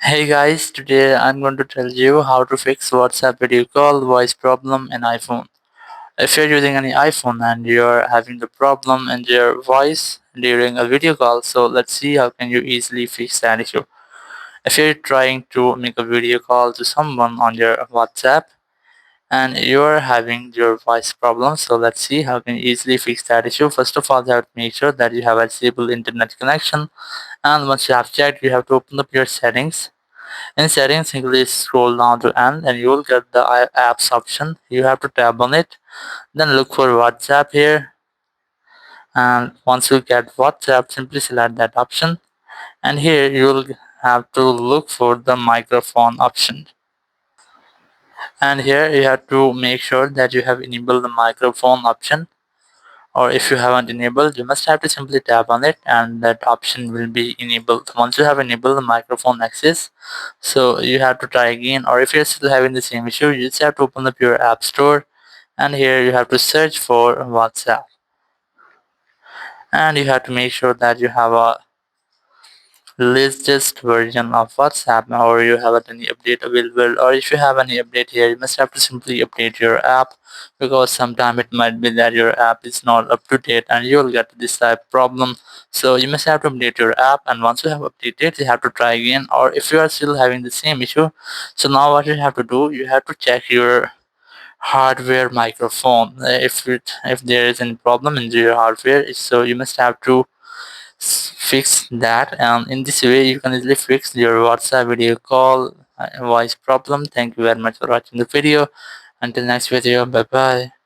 Hey guys, today I'm going to tell you how to fix WhatsApp video call voice problem in iPhone. If you're using any iPhone and you're having the problem in your voice during a video call, so let's see how can you easily fix that issue. If you're trying to make a video call to someone on your WhatsApp and you're having your voice problem, so let's see how can you easily fix that issue. First of all, you have to make sure that you have a stable internet connection, and once you have checked, you have to open up your settings. In settings, simply scroll down to end and you will get the apps option. You have to tap on it. Then look for WhatsApp here. And once you get WhatsApp, simply select that option. And here you will have to look for the microphone option. And here you have to make sure that you have enabled the microphone option. Or if you haven't enabled, you must have to simply tap on it and that option will be enabled. Once you have enabled the microphone access, so you have to try again, or if you're still having the same issue, you just have to open up your app store and here you have to search for WhatsApp, and you have to make sure that you have a latest version of WhatsApp, or you have any update available, or if you have any update here, you must have to simply update your app, because sometime it might be that your app is not up to date and you'll get this type of problem. So you must have to update your app, and once you have updated, you have to try again. Or if you are still having the same issue, so now what you have to do, you have to check your hardware microphone. If there is any problem in your hardware, so you must have to fix that, and in this way you can easily fix your WhatsApp video call voice problem. Thank you very much for watching the video. Until next video, bye bye.